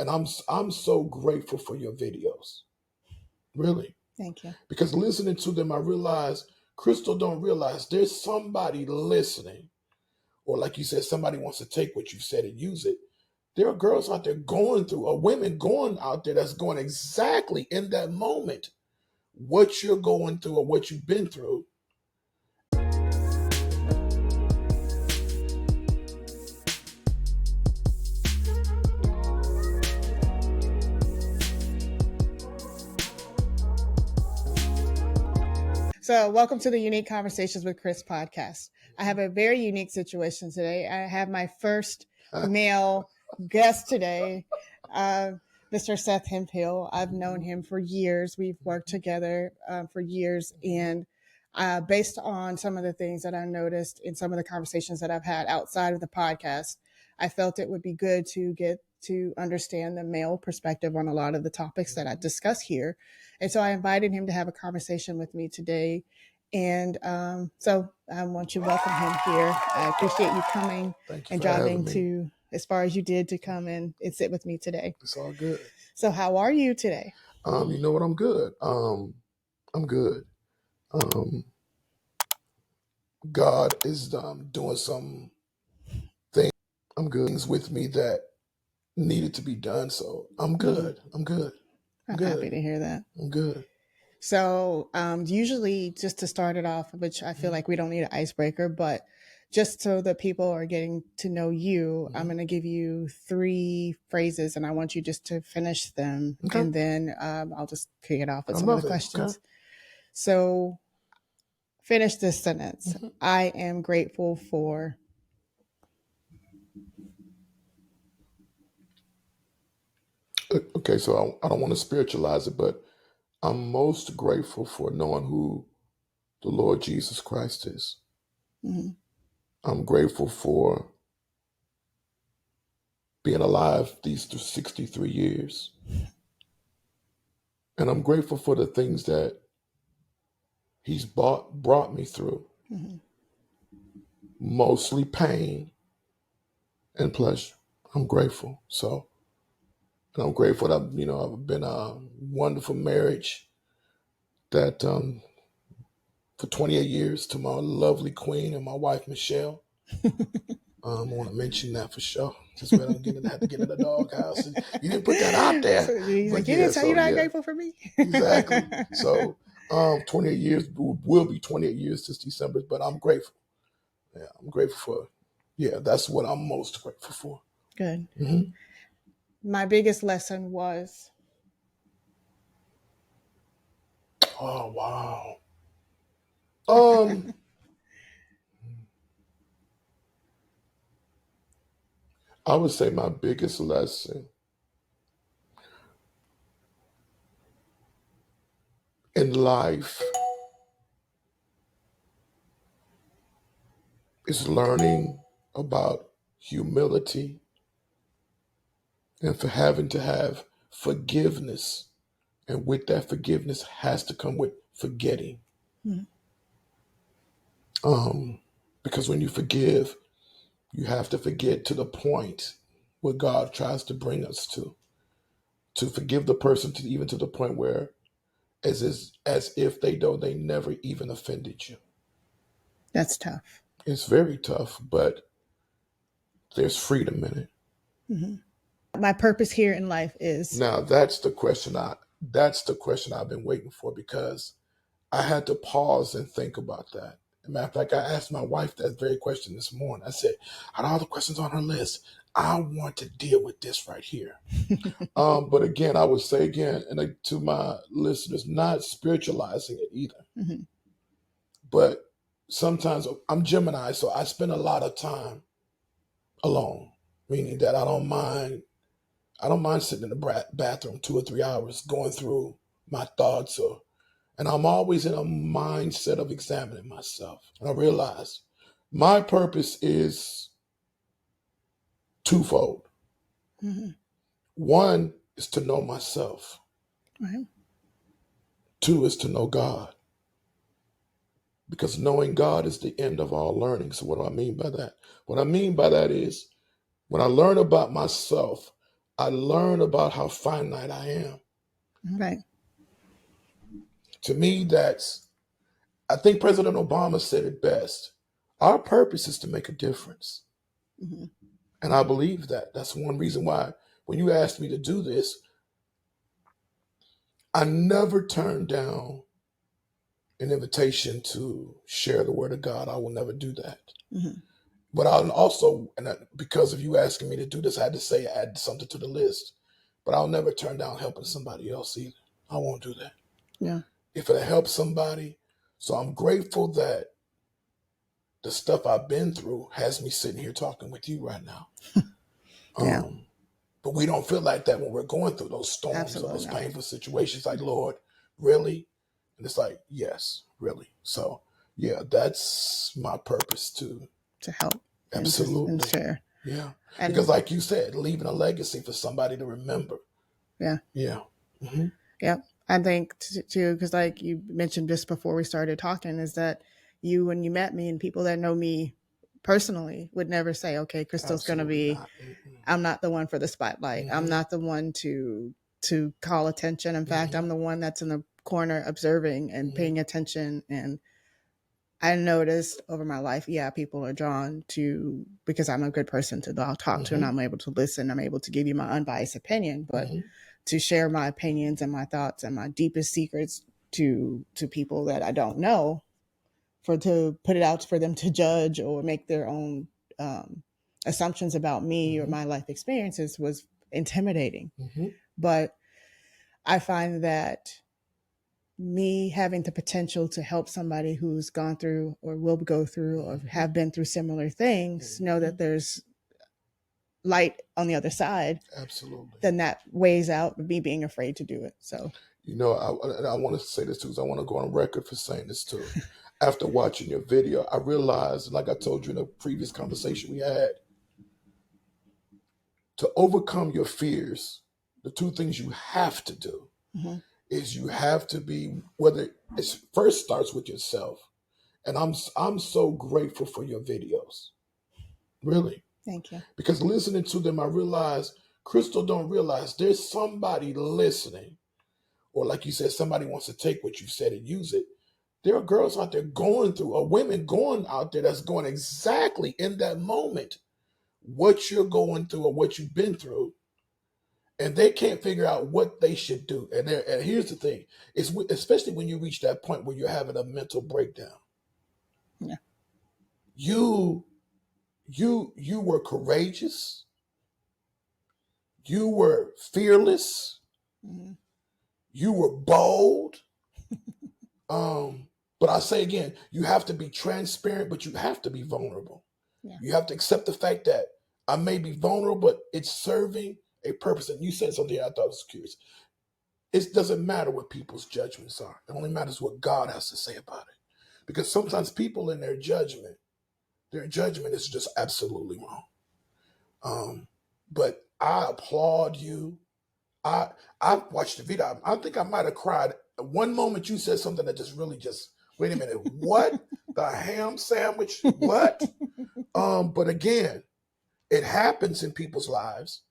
And I'm so grateful for your videos, really, Thank you. because listening to them, I realize Crystal don't realize there's somebody listening, or like you said, somebody wants to take what you've said and use it. There are girls out there going through, or women going out there that's going exactly in that moment what you're going through or what you've been through. So welcome to the Unique Conversations with Krys podcast. I have a very unique situation today. I have my first male guest today, Mr. Seth Hemphill. I've known him for years. We've worked together for years. And based on some of the things that I noticed in some of the conversations that I've had outside of the podcast, I felt it would be good to get to understand the male perspective on a lot of the topics that I discuss here. And so I invited him to have a conversation with me today. And so I want to welcome him here. I appreciate you coming and driving to as far as you did to come in and sit with me today. It's all good. So how are you today? You know what? I'm good. I'm good. God is doing some things. I'm good. Things with me that needed to be done. So I'm good. I'm good. I'm happy to hear that. I'm good. So usually just to start it off, which I feel like we don't need an icebreaker, but just so the people are getting to know you, I'm going to give you 3 phrases and I want you just to finish them. Okay. And then I'll just kick it off with some of the questions. Okay. So finish this sentence. I am grateful for. Okay, so I don't want to spiritualize it, but I'm most grateful for knowing who the Lord Jesus Christ is. I'm grateful for being alive these 63 years. And I'm grateful for the things that he's brought me through. Mostly pain and pleasure. I'm grateful. So, and I'm grateful that, I've been a wonderful marriage that for 28 years to my lovely queen and my wife, Michelle. I want to mention that for sure. Just when I had to get in the doghouse. You didn't put that out there. So you didn't tell you're not grateful for me? Exactly. So 28 years, will be 28 years this December, but I'm grateful. Yeah, I'm grateful for, that's what I'm most grateful for. Good. My biggest lesson was? Oh, wow. I would say my biggest lesson in life is learning about humility and for having to have forgiveness. And with that forgiveness has to come with forgetting. Because when you forgive, you have to forget to the point where God tries to bring us to forgive the person even to the point where as if they never even offended you. That's tough. It's very tough, but there's freedom in it. My purpose here in life is. Now that's the question I've been waiting for, because I had to pause and think about that. As a matter of fact, I asked my wife that very question this morning. I said, out of all the questions on her list, I want to deal with this right here. But again, I would say again, and to my listeners, not spiritualizing it either. But sometimes I'm Gemini, so I spend a lot of time alone, meaning that I don't mind sitting in the bathroom 2 or 3 hours going through my thoughts, and I'm always in a mindset of examining myself. And I realize my purpose is twofold. One is to know myself. Right. 2 is to know God. Because knowing God is the end of all learning. So what do I mean by that? What I mean by that is when I learn about myself, I learn about how finite I am. Right. To me, I think President Obama said it best. Our purpose is to make a difference. Mm-hmm. And I believe that. That's one reason why when you asked me to do this, I never turned down an invitation to share the word of God. I will never do that. Mm-hmm. But I'll also, because of you asking me to do this, I had to say add something to the list. But I'll never turn down helping somebody else either. I won't do that. Yeah. If it helps somebody. So I'm grateful that the stuff I've been through has me sitting here talking with you right now. Yeah. But we don't feel like that when we're going through those storms Absolutely or those not. painful situations. Like, Lord, really? And it's like, yes, really. So, yeah, that's my purpose too. To help. Absolutely. And share. Yeah. And because like you said, leaving a legacy for somebody to remember. Yeah. Yeah. Mm-hmm. Yeah. I think too, because like you mentioned just before we started talking, is that you, when you met me and people that know me personally would never say, okay, Crystal's going to be, I'm not the one for the spotlight. Mm-hmm. I'm not the one to call attention. In fact, I'm the one that's in the corner observing and paying attention. And I noticed over my life, people are drawn to, because I'm a good person to talk to, and I'm able to listen. I'm able to give you my unbiased opinion, but to share my opinions and my thoughts and my deepest secrets to people that I don't know, to put it out for them to judge or make their own assumptions about me or my life experiences was intimidating. But I find that me having the potential to help somebody who's gone through or will go through or have been through similar things, know that there's light on the other side. Absolutely. Then that weighs out me being afraid to do it. So, I want to say this too, because I want to go on record for saying this too. After watching your video, I realized, like I told you in a previous conversation we had, to overcome your fears, the two things you have to do is you have to be, whether it first starts with yourself. And I'm so grateful for your videos. Really. Thank you. Because listening to them, I realized Crystal don't realize there's somebody listening. Or like you said, somebody wants to take what you said and use it. There are girls out there going through, or women going out there that's going exactly in that moment what you're going through or what you've been through. And they can't figure out what they should do. And here's the thing, especially when you reach that point where you're having a mental breakdown. Yeah. You were courageous. You were fearless. You were bold. But I say again, you have to be transparent, but you have to be vulnerable. Yeah. You have to accept the fact that I may be vulnerable, but it's serving a purpose. And you said something I thought was curious. It doesn't matter what people's judgments are. It only matters what God has to say about it. Because sometimes people in their judgment is just absolutely wrong. But I applaud you. I watched the video. I think I might have cried. One moment you said something that wait a minute, what? The ham sandwich? What? But again, it happens in people's lives,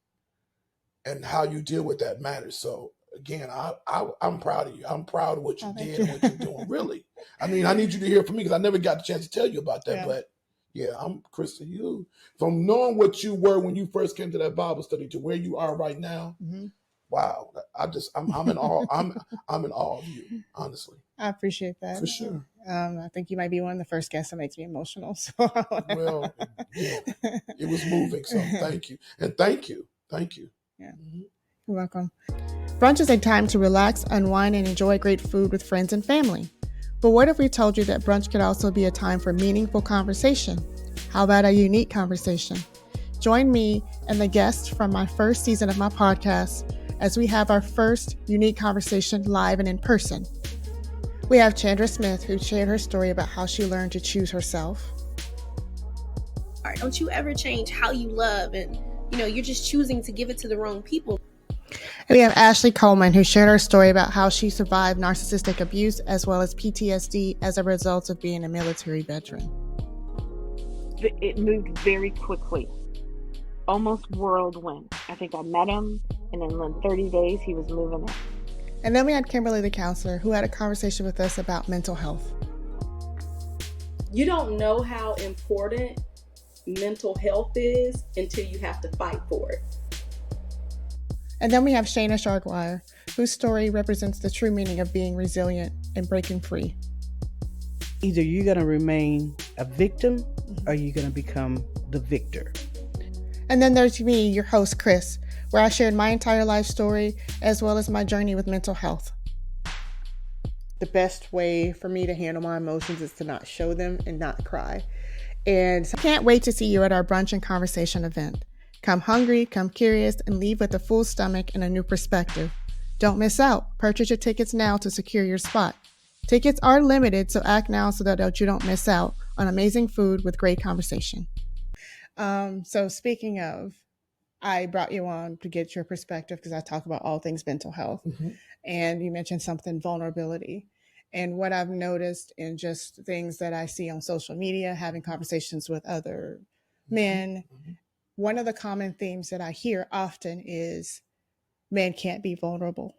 and how you deal with that matters. So again, I'm proud of you. I'm proud of what you did and what you're doing. Really. I mean, I need you to hear from me because I never got the chance to tell you about that. Yeah. But yeah, I'm Krys to you. From knowing what you were when you first came to that Bible study to where you are right now. Wow, I'm in awe. I'm in awe of you, honestly. I appreciate that. For sure. I think you might be one of the first guests that makes me emotional. So well, yeah, it was moving. So thank you, and thank you. Yeah, You're welcome. Brunch is a time to relax, unwind, and enjoy great food with friends and family. But what if we told you that brunch could also be a time for meaningful conversation? How about a unique conversation? Join me and the guests from my first season of my podcast as we have our first unique conversation live and in person. We have Chandra Smith, who shared her story about how she learned to choose herself. Don't you ever change how you love, and you're just choosing to give it to the wrong people. And we have Ashley Coleman, who shared her story about how she survived narcissistic abuse as well as PTSD as a result of being a military veteran. It moved very quickly. almost whirlwind. I think I met him, and in 30 days, he was moving in. And then we had Kimberly, the counselor, who had a conversation with us about mental health. You don't know how important mental health is until you have to fight for it. And then we have Shayna Sharkwire, whose story represents the true meaning of being resilient and breaking free. Either you're going to remain a victim or you're going to become the victor. And then there's me, your host, Krys, where I shared my entire life story as well as my journey with mental health. The best way for me to handle my emotions is to not show them and not cry. And I can't wait to see you at our brunch and conversation event. Come hungry, come curious, and leave with a full stomach and a new perspective. Don't miss out. Purchase your tickets now to secure your spot. Tickets are limited, so act now so that you don't miss out on amazing food with great conversation. So speaking of, I brought you on to get your perspective because I talk about all things mental health. And you mentioned something, vulnerability. And what I've noticed in just things that I see on social media, having conversations with other men, one of the common themes that I hear often is men can't be vulnerable.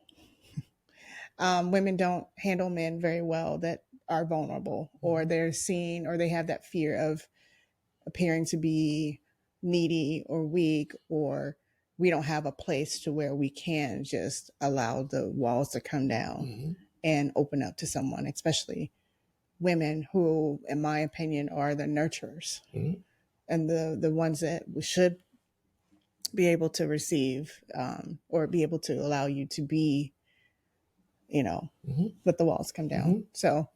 Women don't handle men very well that are vulnerable, or they're seen, or they have that fear of appearing to be needy or weak, or we don't have a place to where we can just allow the walls to come down and open up to someone, especially women who, in my opinion, are the nurturers and the ones that we should be able to receive or be able to allow you to be, let the walls come down. So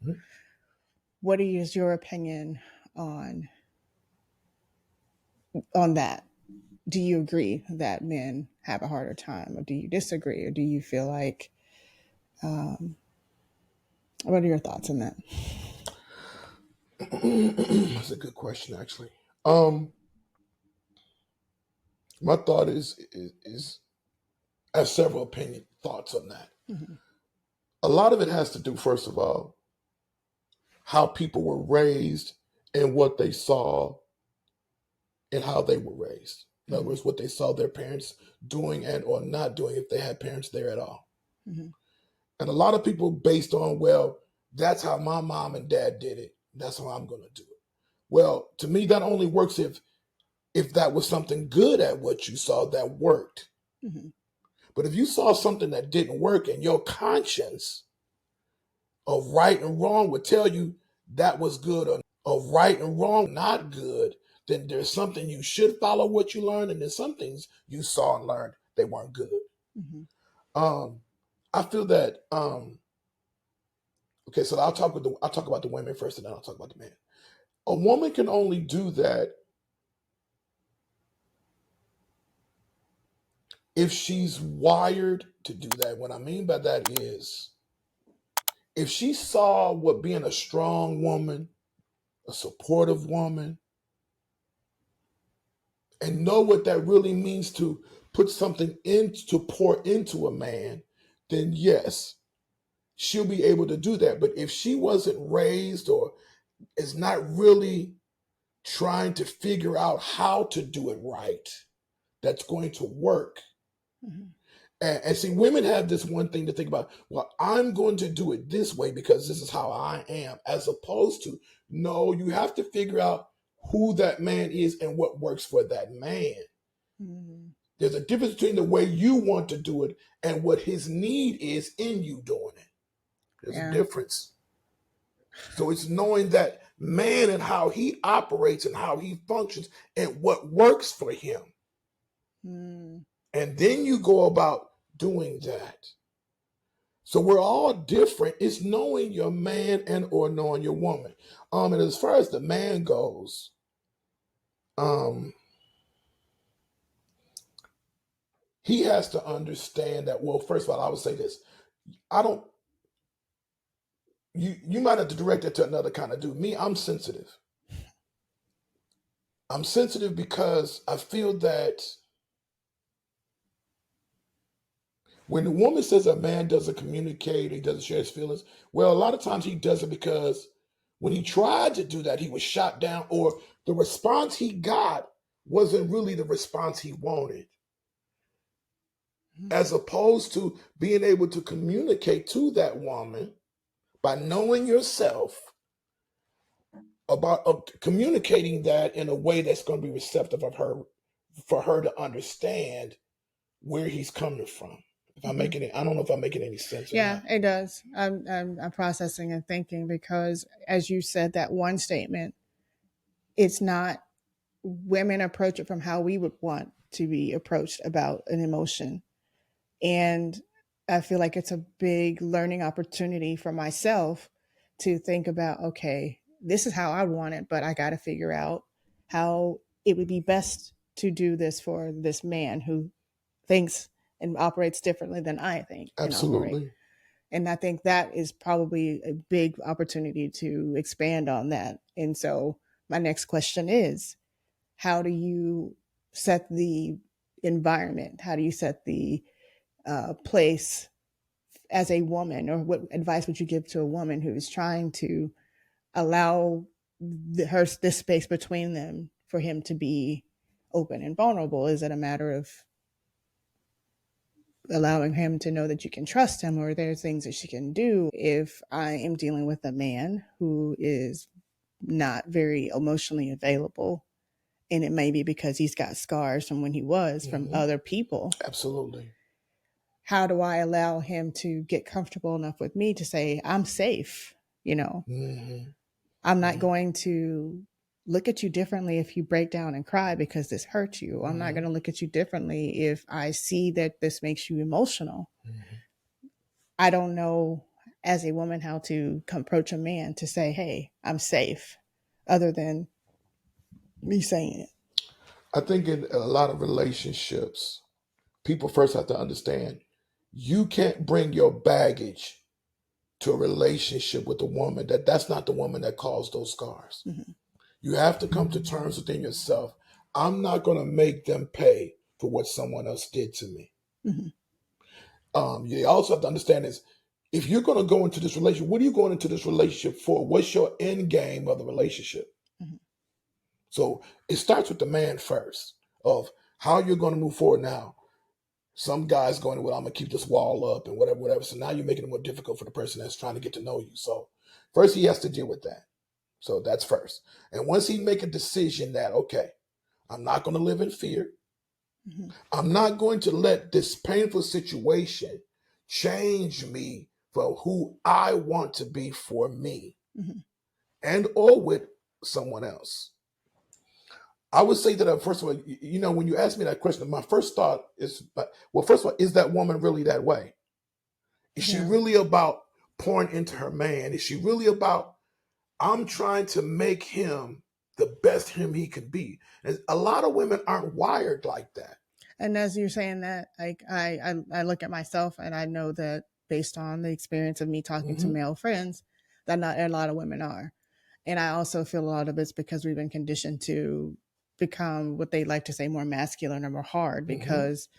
what is your opinion on that? Do you agree that men have a harder time, or do you disagree, or do you feel like, what are your thoughts on that? That's a good question, actually. My thought is I have several thoughts on that. A lot of it has to do, first of all, how people were raised and what they saw and how they were raised. In other words, what they saw their parents doing and or not doing, if they had parents there at all. And a lot of people based on, well, that's how my mom and dad did it. That's how I'm going to do it. Well, to me, that only works if that was something good at what you saw that worked. But if you saw something that didn't work and your conscience of right and wrong would tell you that was good, or of right and wrong not good, then there's something you should follow what you learned, and there's some things you saw and learned they weren't good. I feel that okay, so I'll talk about the women first, and then I'll talk about the men. A woman can only do that if she's wired to do that. What I mean by that is, if she saw what being a strong woman, a supportive woman, and know what that really means to put something in, to pour into a man, then yes, she'll be able to do that. But if she wasn't raised or is not really trying to figure out how to do it right, that's going to work. And see, women have this one thing to think about. Well, I'm going to do it this way because this is how I am, as opposed to, no, you have to figure out who that man is and what works for that man. There's a difference between the way you want to do it and what his need is in you doing it. There's a difference. So it's knowing that man and how he operates and how he functions and what works for him. And then you go about doing that. So we're all different. It's knowing your man and or knowing your woman. And as far as the man goes, he has to understand that, well, first of all, I would say this. You might have to direct it to another kind of dude. Me, I'm sensitive. I'm sensitive because I feel that when the woman says a man doesn't communicate, he doesn't share his feelings, well, a lot of times he does it because when he tried to do that, he was shot down, or the response he got wasn't really the response he wanted, as opposed to being able to communicate to that woman by knowing yourself about communicating that in a way that's going to be receptive of her, for her to understand where he's coming from. If I'm making it, I don't know if I'm making any sense. Yeah, it does. I'm processing and thinking, because as you said, that one statement, it's not, women approach it from how we would want to be approached about an emotion. And I feel like it's a big learning opportunity for myself to think about, okay, this is how I want it, but I got to figure out how it would be best to do this for this man who thinks and operates differently than I think. Absolutely. And I think that is probably a big opportunity to expand on that. And so my next question is, how do you set the environment? How do you set the place as a woman, or what advice would you give to a woman who is trying to allow this space between them for him to be open and vulnerable? Is it a matter of allowing him to know that you can trust him, or there's things that she can do? If I am dealing with a man who is not very emotionally available, and it may be because he's got scars from when he was from other people. Absolutely. How do I allow him to get comfortable enough with me to say, I'm safe, I'm not going to look at you differently if you break down and cry because this hurts you. I'm not going to look at you differently if I see that this makes you emotional. I don't know as a woman how to approach a man to say, hey, I'm safe, other than me saying it. I think in a lot of relationships, people first have to understand, you can't bring your baggage to a relationship with a woman that's not the woman that caused those scars. You have to come to terms within yourself. I'm not going to make them pay for what someone else did to me. You also have to understand is, if you're going to go into this relationship, what are you going into this relationship for? What's your end game of the relationship? So it starts with the man first, of how you're going to move forward. Now, some guys going, well, I'm going to keep this wall up and whatever. So now you're making it more difficult for the person that's trying to get to know you. So first he has to deal with that. So that's first. And once he make a decision that, okay, I'm not going to live in fear. I'm not going to let this painful situation change me for who I want to be for me and or with someone else. I would say that, first of all, when you ask me that question, my first thought is, well, first of all, is that woman really that way? Is she really about pouring into her man? Is she really about, I'm trying to make him the best him he could be? And a lot of women aren't wired like that. And as you're saying that, like I look at myself, and I know that based on the experience of me talking to male friends, that not a lot of women are. And I also feel a lot of it's because we've been conditioned to become what they like to say more masculine or more hard because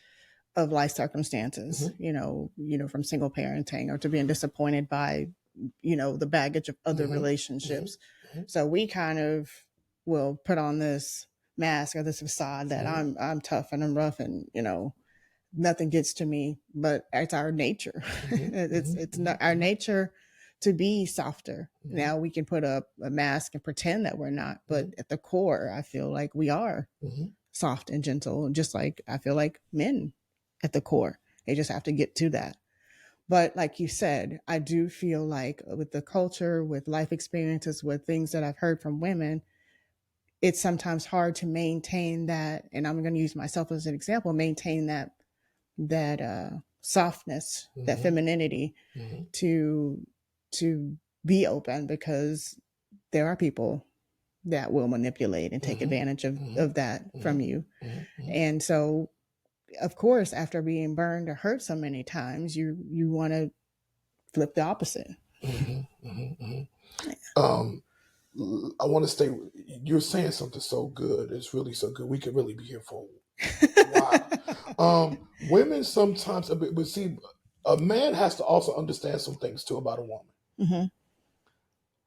of life circumstances, from single parenting, or to being disappointed by, the baggage of other relationships. So we kind of will put on this mask or this facade that I'm tough and I'm rough and, nothing gets to me, but it's our nature. It's not our nature to be softer. Now we can put up a mask and pretend that we're not, but at the core, I feel like we are soft and gentle, just like I feel like men at the core. They just have to get to that. But like you said, I do feel like with the culture, with life experiences, with things that I've heard from women, it's sometimes hard to maintain that. And I'm going to use myself as an example, maintain that softness, that femininity to be open, because there are people that will manipulate and take advantage of that from you. And so, of course, after being burned or hurt so many times, you want to flip the opposite. I want to stay. You're saying something so good. It's really so good. We could really be here for a while. Women sometimes, but see, a man has to also understand some things too about a woman.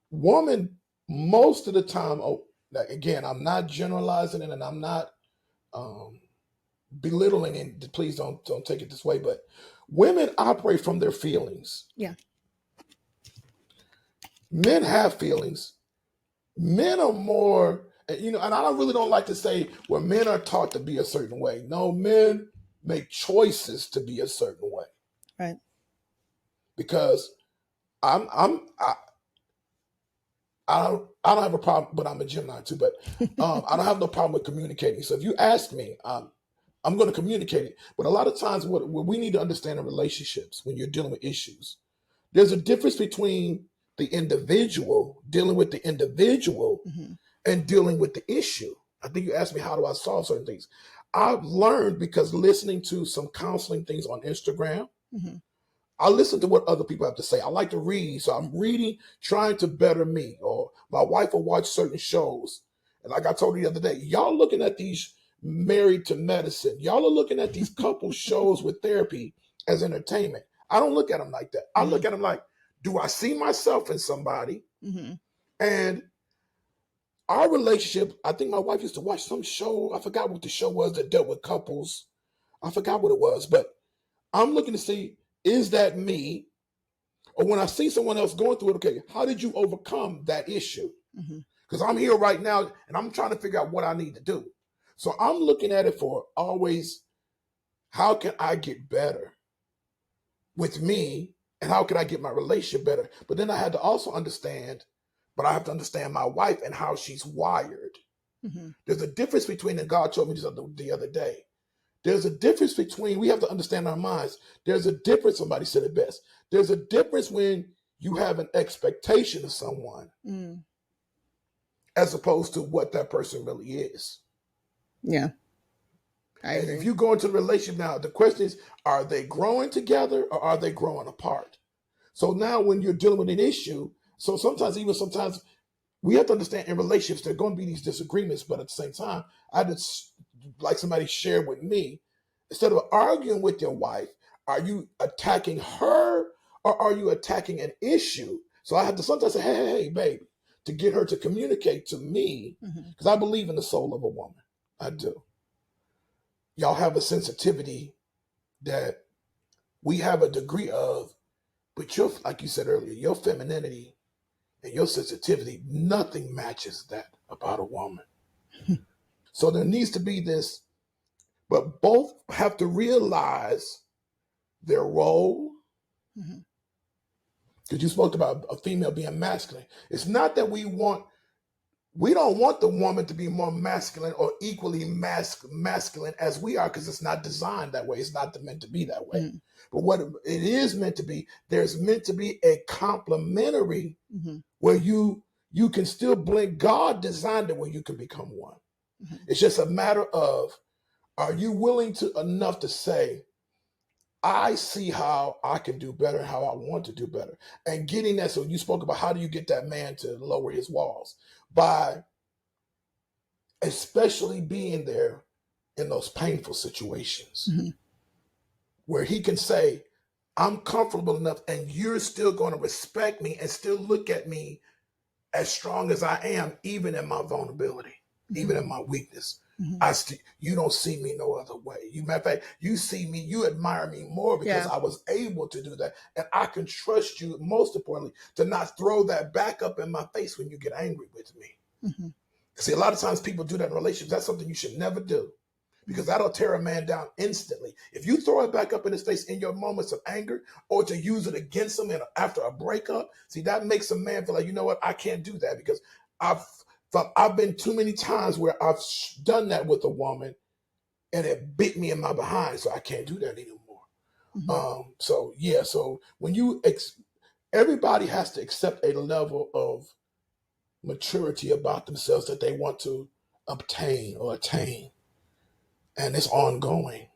Woman, most of the time, again, I'm not generalizing it, and I'm not belittling, and please don't take it this way, but women operate from their feelings. Yeah. Men have feelings. Men are more, and I really don't like to say where men are taught to be a certain way. No, men make choices to be a certain way. Right. Because I don't have a problem, but I'm a Gemini too. But I don't have no problem with communicating. So if you ask me, I'm going to communicate it. But a lot of times, what we need to understand in relationships when you're dealing with issues, there's a difference between the individual dealing with the individual and dealing with the issue. I think you asked me, how do I solve certain things? I've learned because listening to some counseling things on Instagram. I listen to what other people have to say. I like to read. So I'm reading, trying to better me. Or my wife will watch certain shows. And like I told you the other day, y'all looking at these Married to Medicine. Y'all are looking at these couple shows with therapy as entertainment. I don't look at them like that. I look at them like, do I see myself in somebody? And our relationship, I think my wife used to watch some show. I forgot what the show was that dealt with couples. I forgot what it was. But I'm looking to see, is that me? Or when I see someone else going through it, okay, how did you overcome that issue? Because I'm here right now and I'm trying to figure out what I need to do. So I'm looking at it for always, how can I get better with me and how can I get my relationship better? But then I had to also understand, but I have to understand my wife and how she's wired. There's a difference between, and God told me this the other day, there's a difference between, we have to understand our minds. There's a difference, somebody said it best. There's a difference when you have an expectation of someone as opposed to what that person really is. Yeah. I agree. If you go into a relationship now, the question is, are they growing together or are they growing apart? So now when you're dealing with an issue, so sometimes we have to understand in relationships, there are going to be these disagreements, but at the same time, I just, like somebody shared with me, instead of arguing with your wife, are you attacking her or are you attacking an issue? So I have to sometimes say, hey, baby, to get her to communicate to me, because I believe in the soul of a woman. I do. Y'all have a sensitivity that we have a degree of, but like you said earlier, your femininity and your sensitivity, nothing matches that about a woman. So there needs to be this, but both have to realize their role. Because you spoke about a female being masculine. It's not that we don't want the woman to be more masculine or equally masculine as we are, because it's not designed that way. It's not meant to be that way. But what it is meant to be, there's meant to be a complementary where you can still blend. God designed it where you can become one. It's just a matter of, are you willing to enough to say, I see how I can do better, how I want to do better. And getting that, so you spoke about how do you get that man to lower his walls? By especially being there in those painful situations where he can say, I'm comfortable enough and you're still going to respect me and still look at me as strong as I am, even in my vulnerability, even in my weakness. You don't see me no other way. Matter of fact, you see me, you admire me more because I was able to do that. And I can trust you, most importantly, to not throw that back up in my face when you get angry with me. See, a lot of times people do that in relationships. That's something you should never do, because that'll tear a man down instantly. If you throw it back up in his face in your moments of anger, or to use it against him after a breakup, see, that makes a man feel like, you know what, I can't do that, because I've been too many times where I've done that with a woman and it bit me in my behind, so I can't do that anymore. So when everybody has to accept a level of maturity about themselves that they want to obtain or attain, and it's ongoing.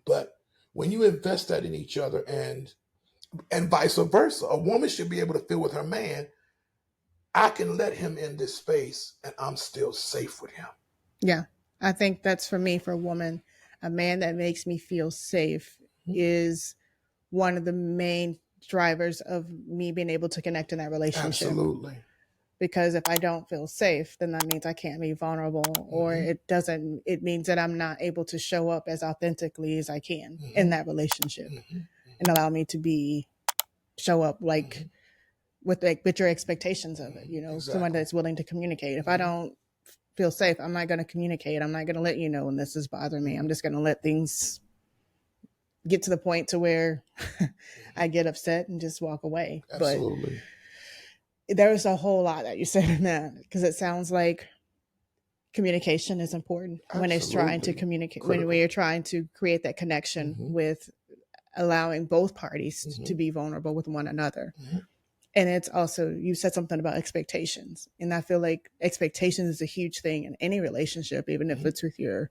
But when you invest that in each other, and vice versa, a woman should be able to feel with her man, I can let him in this space and I'm still safe with him. Yeah, I think that's for me, for a woman, a man that makes me feel safe is one of the main drivers of me being able to connect in that relationship. Absolutely. because if I don't feel safe, then that means I can't be vulnerable, or it means that I'm not able to show up as authentically as I can in that relationship and allow me to show up like with your expectations of it, someone that's willing to communicate. If I don't feel safe, I'm not going to communicate. I'm not going to let you know when this is bothering me. I'm just going to let things get to the point to where I get upset and just walk away. Absolutely. But there's a whole lot that you said in that, because it sounds like communication is important when it's trying to communicate, when you're trying to create that connection with allowing both parties to be vulnerable with one another. And it's also, you said something about expectations. And I feel like expectations is a huge thing in any relationship, even if it's with your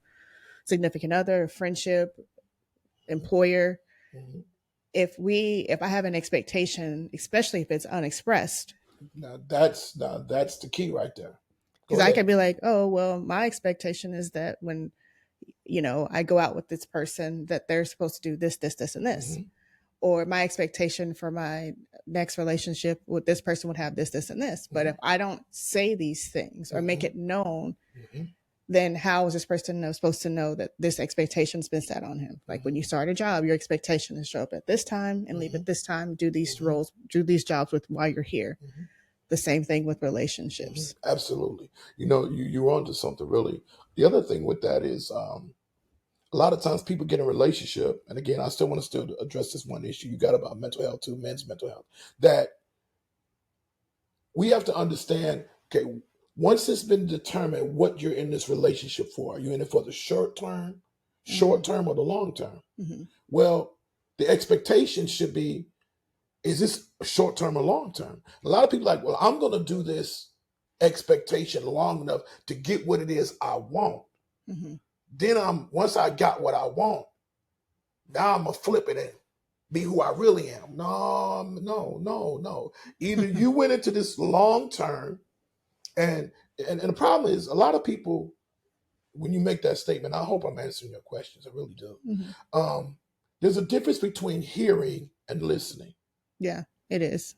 significant other, friendship, employer. If I have an expectation, especially if it's unexpressed. Now that's the key right there. Because I could be like, oh, well, my expectation is that when, I go out with this person, that they're supposed to do this, this, this, and this. Or my expectation for my next relationship with this person would have this, this, and this. But if I don't say these things or make it known, then how is this person supposed to know that this expectation's been set on him? Like when you start a job, your expectation is show up at this time and leave at this time, do these roles, do these jobs with while you're here. The same thing with relationships. Absolutely. You're onto something really. The other thing with that is a lot of times people get in a relationship, and again, I still want to address this one issue you got about mental health too, men's mental health, that we have to understand, okay, once it's been determined what you're in this relationship for, are you in it for the short term or the long term? Well, the expectation should be, is this short term or long term? A lot of people are like, well, I'm going to do this expectation long enough to get what it is I want. Then once I got what I want, now I'm going to flip it and be who I really am. No. Either you went into this long term, and the problem is a lot of people, when you make that statement, I hope I'm answering your questions. I really do. There's a difference between hearing and listening. Yeah, it is.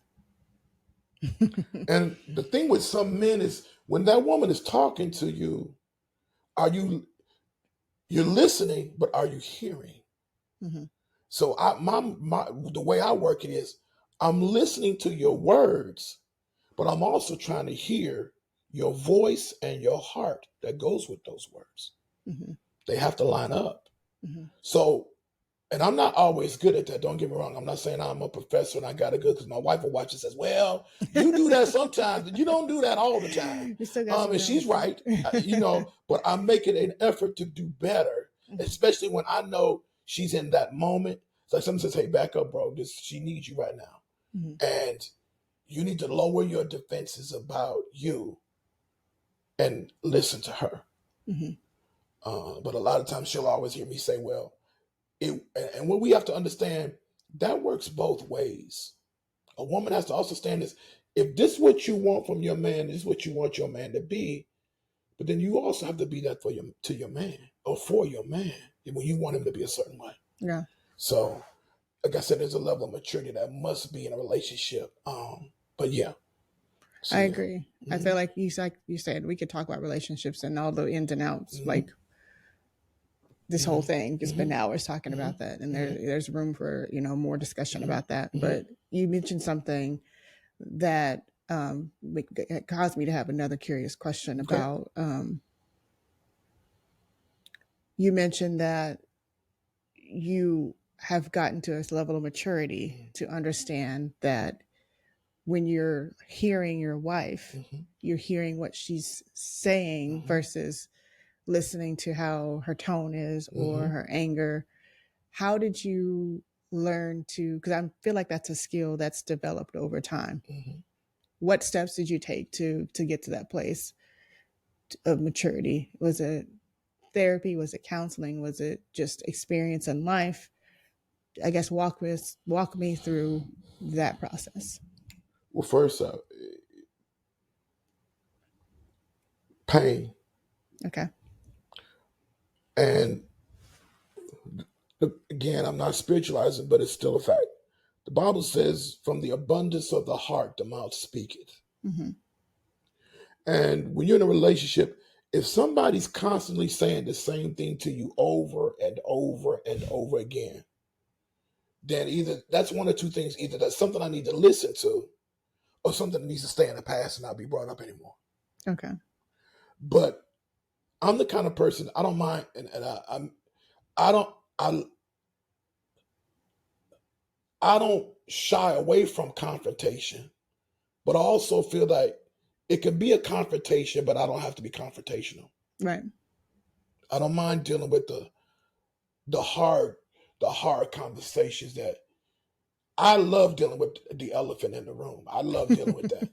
And the thing with some men is when that woman is talking to you, you're listening, but are you hearing? So the way I work it is I'm listening to your words, but I'm also trying to hear your voice and your heart that goes with those words. They have to line up. So, and I'm not always good at that. Don't get me wrong. I'm not saying I'm a professor and I got it good, because my wife will watch and says, well, you do that sometimes, but you don't do that all the time. And she's right, but I'm making an effort to do better, especially when I know she's in that moment. It's like someone says, hey, back up, bro. She needs you right now. And you need to lower your defenses about you and listen to her. But a lot of times she'll always hear me say, well, and what we have to understand, that works both ways. A woman has to also stand this. If this is what you want from your man, this is what you want your man to be, but then you also have to be that to your man, or for your man, when you want him to be a certain way. Yeah. So, like I said, there's a level of maturity that must be in a relationship. But yeah. So, I agree. I feel like you said we could talk about relationships and all the ins and outs, like this whole thing. It's been hours talking about that, and there's room for more discussion about that. But you mentioned something that caused me to have another curious question about. You mentioned that you have gotten to this level of maturity to understand that when you're hearing your wife, you're hearing what she's saying versus listening to how her tone is or her anger. How did you learn to, because I feel like that's a skill that's developed over time. What steps did you take to get to that place of maturity? Was it therapy? Was it counseling? Was it just experience in life? I guess walk me through that process. Well, first, pain. Okay. And again, I'm not spiritualizing, but it's still a fact. The Bible says, from the abundance of the heart, the mouth speaketh. And when you're in a relationship, if somebody's constantly saying the same thing to you over and over and over again, then either that's one or two things. Either that's something I need to listen to, or something that needs to stay in the past and not be brought up anymore. Okay. But I'm the kind of person, I don't mind, and I don't shy away from confrontation, but I also feel like it can be a confrontation, but I don't have to be confrontational. Right. I don't mind dealing with the hard conversations that I love dealing with the elephant in the room. I love dealing with that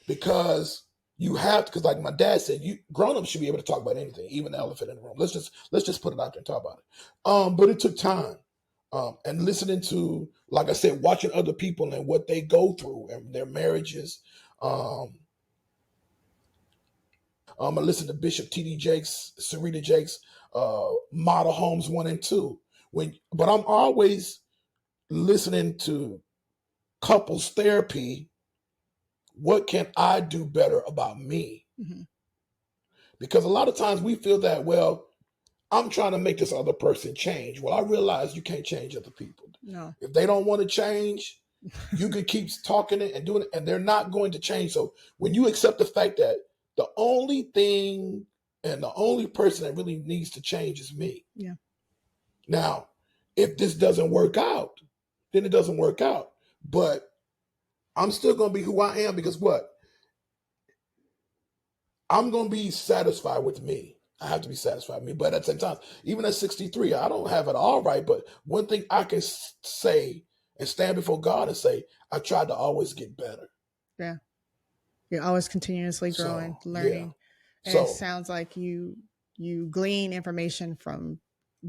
because you have to, because like my dad said, grown-ups should be able to talk about anything, even the elephant in the room. Let's just put it out there and talk about it. But it took time. And listening to, like I said, watching other people and what they go through and their marriages. I listened to Bishop T.D. Jakes, Serena Jakes, Model Homes 1 and 2. But I'm always listening to couples therapy. What can I do better about me? Mm-hmm. Because a lot of times we feel that, well, I'm trying to make this other person change. Well, I realize you can't change other people. No. If they don't want to change, you can keep talking it and doing it, and they're not going to change. So when you accept the fact that the only thing and the only person that really needs to change is me. Yeah. Now, if this doesn't work out, then it doesn't work out. But I'm still going to be who I am because what? I'm going to be satisfied with me. I have to be satisfied with me. But at the same time, even at 63, I don't have it all right. But one thing I can say and stand before God and say, I tried to always get better. Yeah. You're always continuously growing, learning. Yeah. And it sounds like you glean information from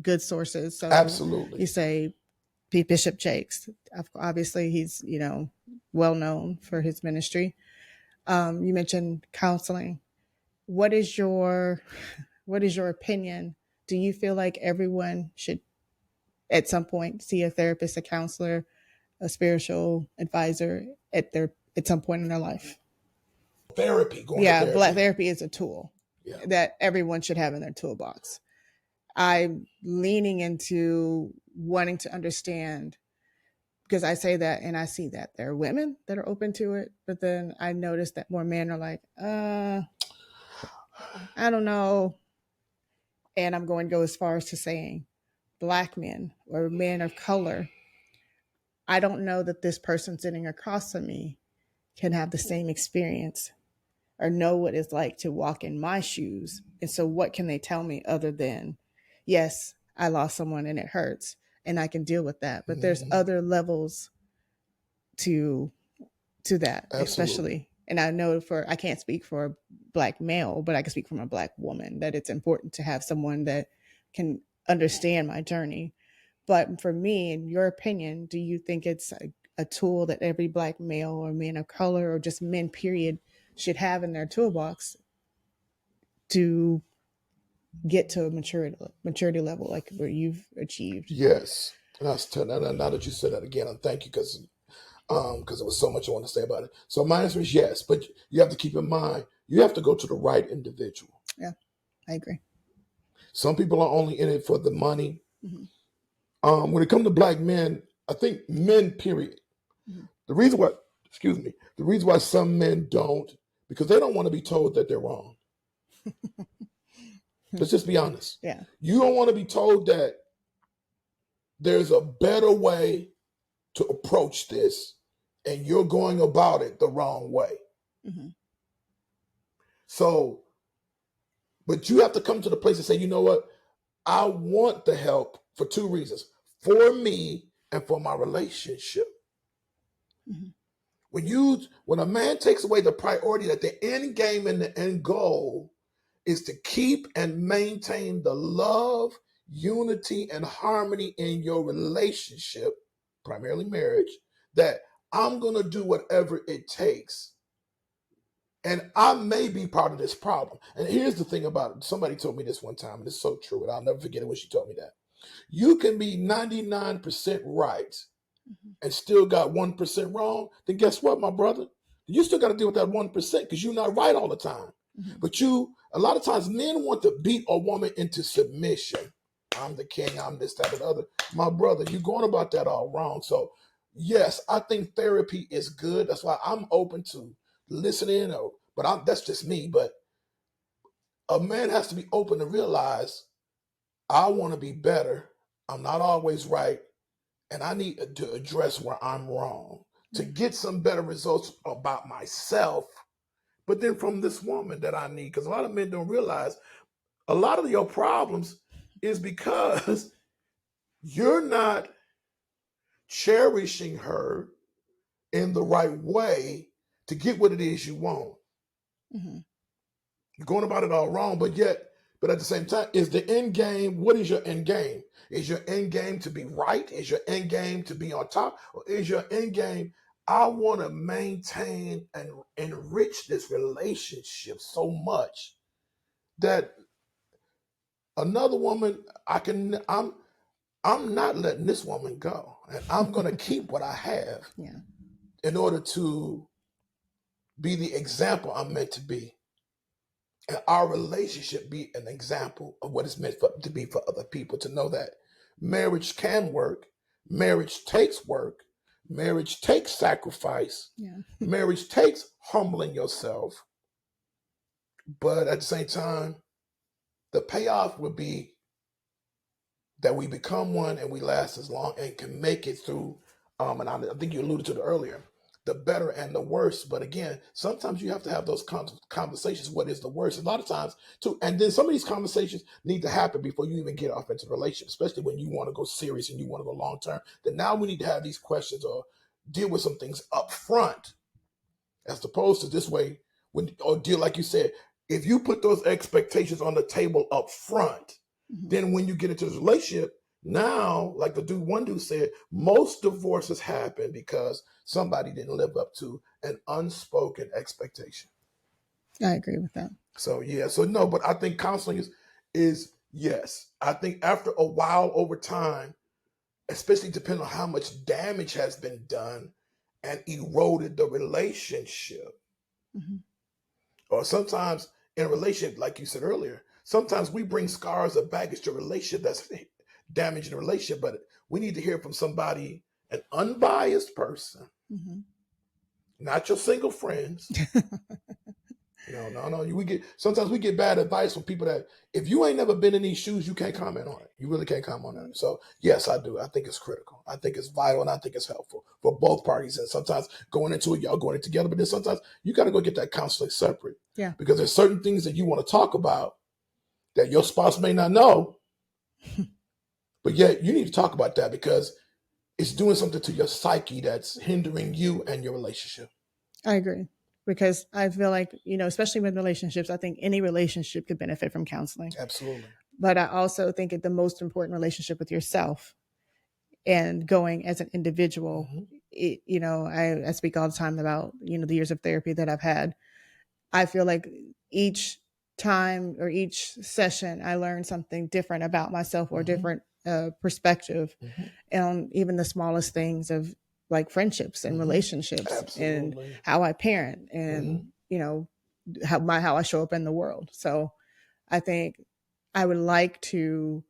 good sources. So absolutely. You say Bishop Jakes. Obviously, he's, well known for his ministry. You mentioned counseling. What is your opinion? Do you feel like everyone should at some point see a therapist, a counselor, a spiritual advisor at some point in their life? Therapy. Black therapy is a tool yeah. that everyone should have in their toolbox. I'm leaning into wanting to understand, because I say that and I see that there are women that are open to it, but then I notice that more men are like, I don't know. And I'm going to go as far as to saying Black men or men of color, I don't know that this person sitting across from me can have the same experience or know what it's like to walk in my shoes. And so what can they tell me other than, yes, I lost someone and it hurts and I can deal with that. But there's other levels to that, absolutely. Especially. And I know I can't speak for a Black male, but I can speak from a Black woman, that it's important to have someone that can understand my journey. But for me, in your opinion, do you think it's a tool that every Black male or man of color or just men, period, should have in their toolbox to get to a maturity level like where you've achieved? Yes. Now that you said that again, and thank you because there was so much I want to say about it. So my answer is yes, but you have to keep in mind, you have to go to the right individual. Yeah, I agree. Some people are only in it for the money. Mm-hmm. When it comes to Black men, I think men, period. Mm-hmm. The reason why some men don't, because they don't want to be told that they're wrong. Let's just be honest. Yeah. You don't want to be told that there's a better way to approach this and you're going about it the wrong way. Mm-hmm. So, but you have to come to the place and say, you know what? I want the help for two reasons, for me and for my relationship. Mm-hmm. When a man takes away the priority that the end game and the end goal is to keep and maintain the love, unity, and harmony in your relationship, primarily marriage, that I'm going to do whatever it takes. And I may be part of this problem. And here's the thing about it. Somebody told me this one time, and it's so true, and I'll never forget it when she told me that. You can be 99% right and still got 1% wrong. Then guess what, my brother? You still got to deal with that 1% because you're not right all the time. But a lot of times men want to beat a woman into submission. I'm the king, I'm this, that, and the other. My brother, you're going about that all wrong. So yes, I think therapy is good. That's why I'm open to listening, that's just me. But a man has to be open to realize I want to be better. I'm not always right. And I need to address where I'm wrong to get some better results about myself. But then from this woman that I need, because a lot of men don't realize a lot of your problems is because you're not cherishing her in the right way to get what it is you want. Mm-hmm. You're going about it all wrong, but at the same time, is the end game, what is your end game? Is your end game to be right? Is your end game to be on top? Or is your end game, I want to maintain and enrich this relationship so much that another woman, I'm not letting this woman go. And I'm going to keep what I have in order to be the example I'm meant to be. And our relationship be an example of what it's meant to be for other people, to know that marriage can work, marriage takes work, marriage takes sacrifice, marriage takes humbling yourself. But at the same time, the payoff would be that we become one and we last as long and can make it through. And I think you alluded to it earlier, the better and the worse. But again, sometimes you have to have those conversations. What is the worst? A lot of times too. And then some of these conversations need to happen before you even get off into the relationship, especially when you want to go serious and you want to go long term. Then now we need to have these questions or deal with some things up front, as opposed to this way, or deal like you said, if you put those expectations on the table up front, then when you get into this relationship, now, like one dude said, most divorces happen because somebody didn't live up to an unspoken expectation. I agree with that. So no, but I think counseling is yes. I think after a while, over time, especially depending on how much damage has been done and eroded the relationship, or sometimes in a relationship, like you said earlier, sometimes we bring scars or baggage to a relationship that's damaging the relationship, but we need to hear from somebody, an unbiased person, not your single friends. No. Sometimes we get bad advice from people that if you ain't never been in these shoes, you can't comment on it. You really can't comment on it. So yes, I do. I think it's critical. I think it's vital, and I think it's helpful for both parties. And sometimes going into it, y'all going it together, but then sometimes you got to go get that counseling separate. Yeah. Because there's certain things that you want to talk about that your spouse may not know, but yet you need to talk about that because it's doing something to your psyche that's hindering you and your relationship. I agree. Because I feel like, especially with relationships, I think any relationship could benefit from counseling. Absolutely. But I also think the most important relationship with yourself and going as an individual, I speak all the time about, the years of therapy that I've had. I feel like each time or each session, I learn something different about myself or different perspective on even the smallest things of like friendships and relationships. Absolutely. And how I parent and, how I show up in the world. So I think I would like to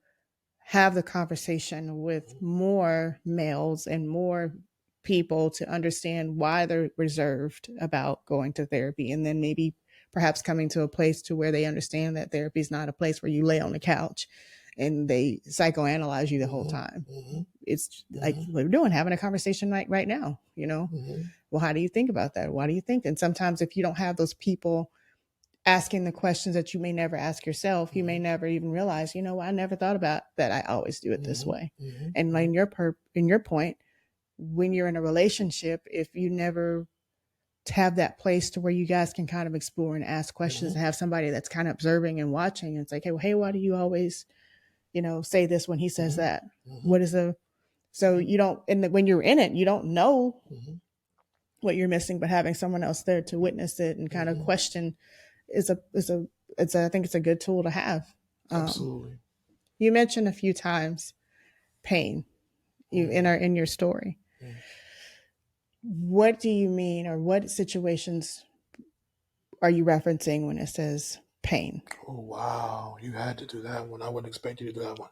have the conversation with more males and more people to understand why they're reserved about going to therapy. And then maybe perhaps coming to a place to where they understand that therapy is not a place where you lay on the couch and they psychoanalyze you the whole time. It's like what we're doing, having a conversation like right now, Well, how do you think about that? Why do you think? And sometimes if you don't have those people asking the questions that you may never ask yourself, you may never even realize, I never thought about that. I always do it this way. And like in your point, when you're in a relationship, if you never have that place to where you guys can kind of explore and ask questions and have somebody that's kind of observing and watching, and it's like, hey, why do you always say this when he says that? What is so you don't, and when you're in it, you don't know what you're missing, but having someone else there to witness it and kind of question I think it's a good tool to have. Absolutely. You mentioned a few times pain in your story. What do you mean, or what situations are you referencing when it says pain? Oh, wow. You had to do that one. I wouldn't expect you to do that one.